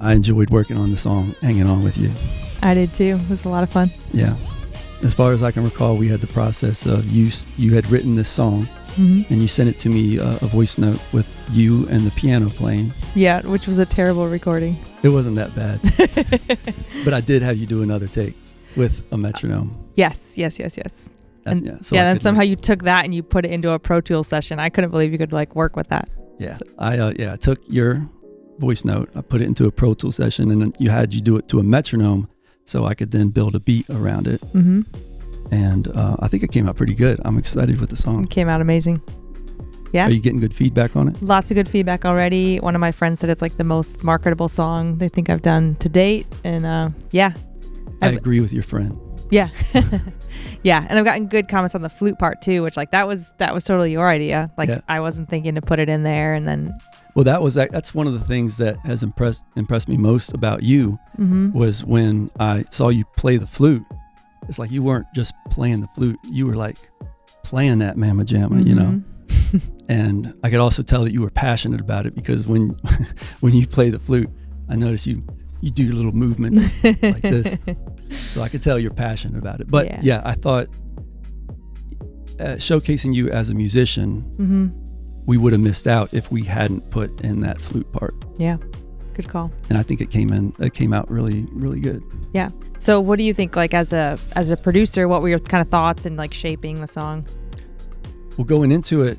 I enjoyed working on the song Hanging On With You. I did too. It was a lot of fun. Yeah. As far as I can recall, we had the process of you had written this song, and you sent it to me, a voice note with you and the piano playing. Yeah, which was a terrible recording. It wasn't that bad. But I did have you do another take with a metronome. Yes. And then somehow you took that and you put it into a Pro Tools session. I couldn't believe you could work with that. Yeah. So. I took your voice note, I put it into a Pro Tools session, and then you do it to a metronome so I could then build a beat around it. Mm-hmm. And I think it came out pretty good. I'm excited with the song. It came out amazing. Yeah. Are you getting good feedback on it? Lots of good feedback already. One of my friends said it's like the most marketable song they think I've done to date. And yeah. I agree with your friend. Yeah. Yeah. And I've gotten good comments on the flute part too, which that was totally your idea. I wasn't thinking to put it in there, and then. Well, that's one of the things that has impressed me most about you, was when I saw you play the flute. It's like you weren't just playing the flute, you were like playing that mamma jamma, you know. And I could also tell that you were passionate about it, because when you play the flute, I notice you do little movements like this. So I could tell you're passionate about it. But yeah I thought showcasing you as a musician, we would have missed out if we hadn't put in that flute part. Yeah, good call. And I think it came out really, really good. Yeah. So what do you think, as a producer, what were your kind of thoughts in shaping the song? Well, going into it,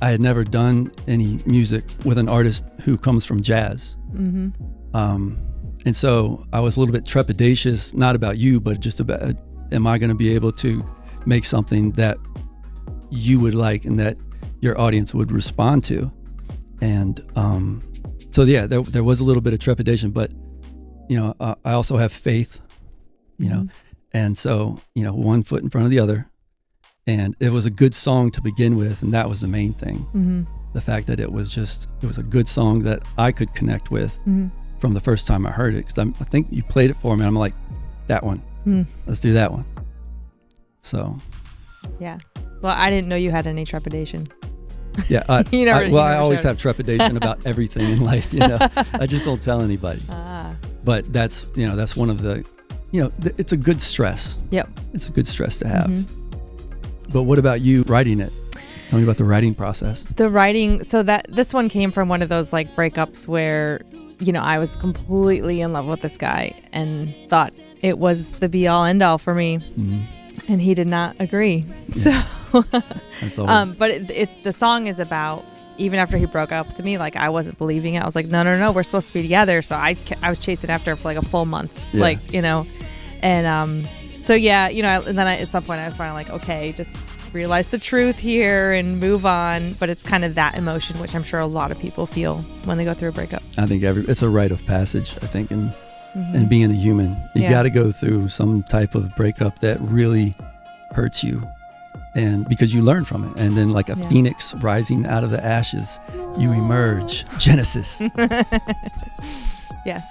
I had never done any music with an artist who comes from jazz. And so I was a little bit trepidatious, not about you, but just about, am I going to be able to make something that you would like and that your audience would respond to? And so yeah, there was a little bit of trepidation, but I also have faith, and so one foot in front of the other, and it was a good song to begin with, and that was the main thing. The fact that it was a good song that I could connect with from the first time I heard it, because I think you played it for me, and I'm like, that one, let's do that one. So yeah, well, I didn't know you had any trepidation. Yeah, I always have trepidation about everything in life. I just don't tell anybody. But that's one of the, it's a good stress. Yep, it's a good stress to have. But what about you writing it? Tell me about the writing process. The writing, so this one came from one of those breakups where I was completely in love with this guy and thought it was the be all end all for me, and he did not agree. Yeah. So. But the song is about, even after he broke up to me, I wasn't believing it. I was like, no, we're supposed to be together. So I was chasing after him for a full month, and so yeah, and then at some point I was finally okay, just realize the truth here and move on. But it's kind of that emotion, which I'm sure a lot of people feel when they go through a breakup. I think it's a rite of passage, I think, and being a human, you got to go through some type of breakup that really hurts you. And because you learn from it, and then like a phoenix rising out of the ashes, you emerge. Jenasis. Yes.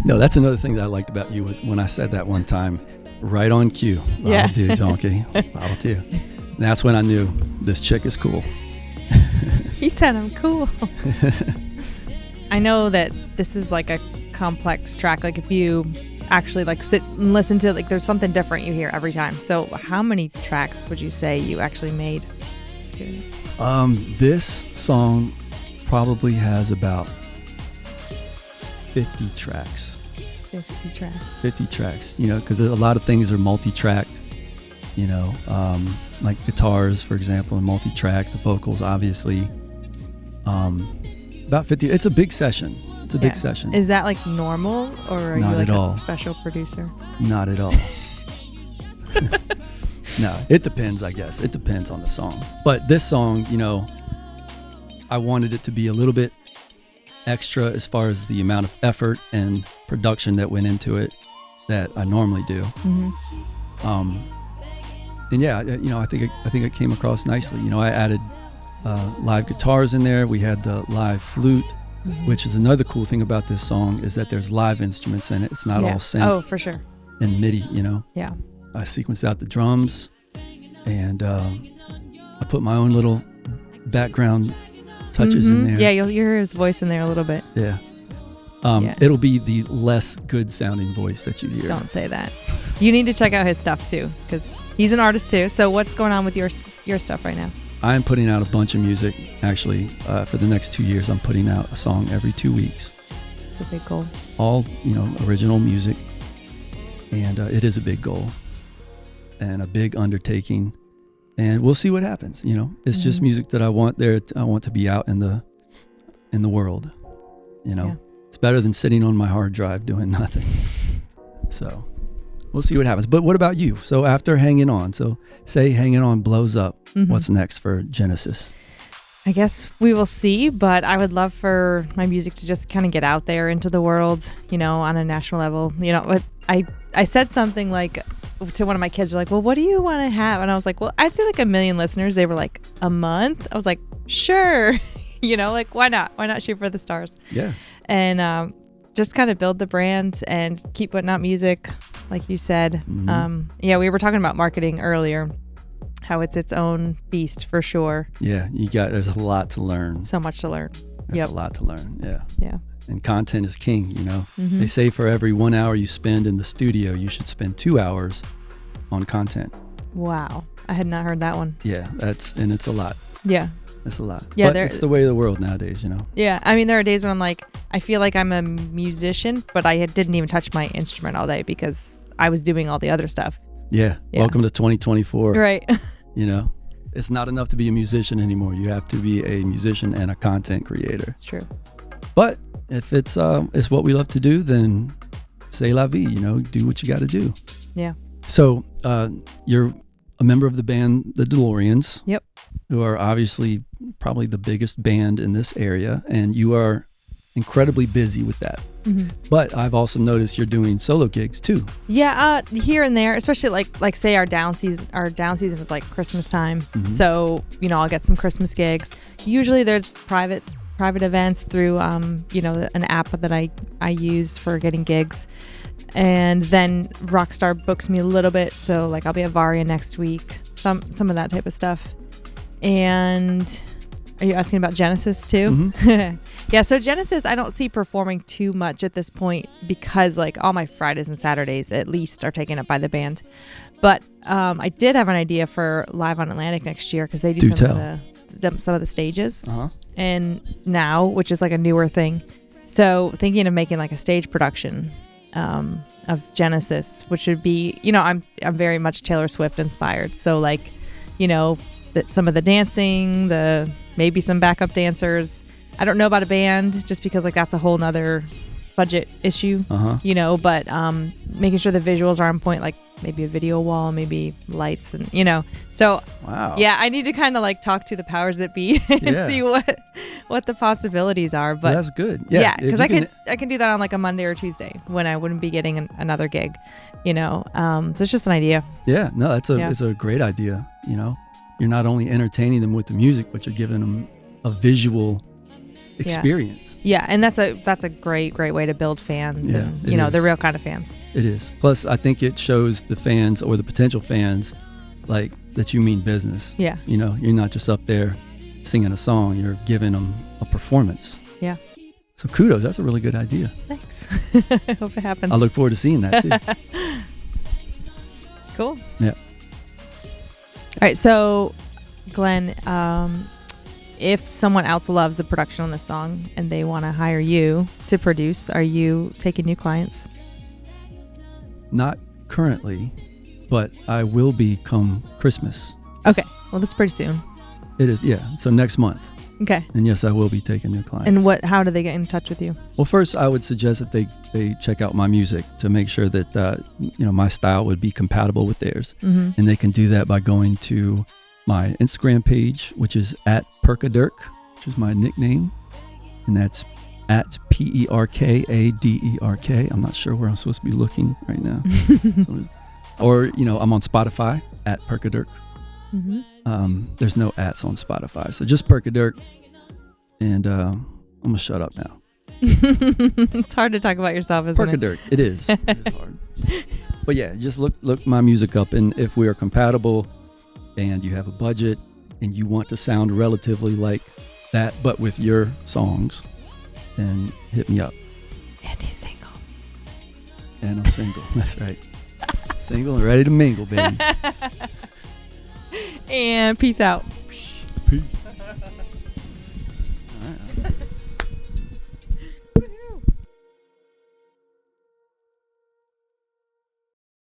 No, that's another thing that I liked about you, was when I said that one time, right on cue. I'll do, donkey. I'll do. And that's when I knew this chick is cool. He said I'm cool. I know that this is a complex track. If you actually sit and listen to it, there's something different you hear every time. So how many tracks would you say you actually made? This song probably has about 50 tracks. 50 tracks, because a lot of things are multi-tracked, like guitars, for example, and multi-track, the vocals, obviously. About 50. It's a big session. It's a big session. Is that normal, or are Not you a special producer? Not at all. No, it depends, I guess. It depends on the song. But this song, I wanted it to be a little bit extra as far as the amount of effort and production that went into it that I normally do. And yeah, I think it came across nicely. I added live guitars in there. We had the live flute. Which is another cool thing about this song, is that there's live instruments in it. It's not all synth. Oh, for sure. And MIDI, Yeah. I sequenced out the drums, and I put my own little background touches in there. Yeah, you'll hear his voice in there a little bit. Yeah. It'll be the less good sounding voice that you hear. Don't say that. You need to check out his stuff too, because he's an artist too. So what's going on with your stuff right now? I'm putting out a bunch of music. Actually, for the next 2 years, I'm putting out a song every 2 weeks. It's a big goal. All, original music. And it is a big goal and a big undertaking. And we'll see what happens. It's just music that I want to be out in the world. It's better than sitting on my hard drive doing nothing. So we'll see what happens. But what about you? So after Hangin' On, so say Hangin' On blows up, what's next for Jenasis? I guess we will see, but I would love for my music to just kind of get out there into the world, on a national level. I said something like to one of my kids, they're like, well, what do you want to have? And I was like, well, I'd say like 1 million listeners. They were like, a month? I was like, sure. Why not? Why not shoot for the stars? Yeah. And just kind of build the brand and keep putting out music, like you said. We were talking about marketing earlier, how it's its own beast for sure. Yeah, there's a lot to learn. So much to learn. There's a lot to learn, yeah. Yeah. And content is king, They say for every 1 hour you spend in the studio, you should spend 2 hours on content. Wow. I had not heard that one. Yeah, it's a lot. Yeah. It's a lot. Yeah, but it's the way of the world nowadays, Yeah, I mean, there are days when I'm like, I feel like I'm a musician, but I didn't even touch my instrument all day because I was doing all the other stuff. Yeah. Welcome to 2024. Right. It's not enough to be a musician anymore. You have to be a musician and a content creator. It's true. But if it's what we love to do, then c'est la vie, do what you got to do. Yeah. So you're a member of the band, the DeLoreans. Yep. Who are obviously probably the biggest band in this area, and you are incredibly busy with that. But I've also noticed you're doing solo gigs too. Yeah, here and there, especially like say our down season is like Christmas time. So, I'll get some Christmas gigs. Usually they're private events through an app that I use for getting gigs. And then Rockstar books me a little bit, so like I'll be at Varia next week. Some of that type of stuff. And are you asking about Jenasis too? Yeah, so Jenasis I don't see performing too much at this point because like all my Fridays and Saturdays at least are taken up by the band. But I did have an idea for Live on Atlantic next year because they do some of the stages and now, which is like a newer thing. So thinking of making like a stage production of Jenasis, which would be, I'm very much Taylor Swift inspired. So like, some of the dancing, maybe some backup dancers. I don't know about a band just because like that's a whole nother budget issue, but making sure the visuals are on point, like maybe a video wall, maybe lights and, so wow. Yeah, I need to kind of like talk to the powers that be and see what the possibilities are. But that's good. Yeah. Because I can do that on like a Monday or Tuesday when I wouldn't be getting another gig, so it's just an idea. Yeah, no, it's a great idea. You're not only entertaining them with the music, but you're giving them a visual experience. Yeah, and that's a great way to build fans and the real kind of fans. It is. Plus, I think it shows the fans or the potential fans like that you mean business. Yeah. You're not just up there singing a song, you're giving them a performance. Yeah. So kudos, that's a really good idea. Thanks. I hope it happens. I look forward to seeing that too. Cool. Yeah. All right, so Glenn, if someone else loves the production on this song and they want to hire you to produce, are you taking new clients? Not currently, but I will be come Christmas. Okay, well that's pretty soon. It is, yeah. So next month. Okay. And yes, I will be taking new clients. And how do they get in touch with you? Well, first I would suggest that they check out my music to make sure that my style would be compatible with theirs. And they can do that by going to my Instagram page, which is @Perkaderk, which is my nickname, and that's @PERKADERK. I'm not sure where I'm supposed to be looking right now. Or I'm on Spotify @Perkaderk. There's no ats on Spotify, so just Perkaderk. And I'm gonna shut up now. It's hard to talk about yourself, isn't it? Perkaderk. It is. It is hard. But yeah, just look my music up, and if we are compatible and you have a budget and you want to sound relatively like that but with your songs, then hit me up. And I'm single. That's right. Single and ready to mingle, baby. And peace out. Peace.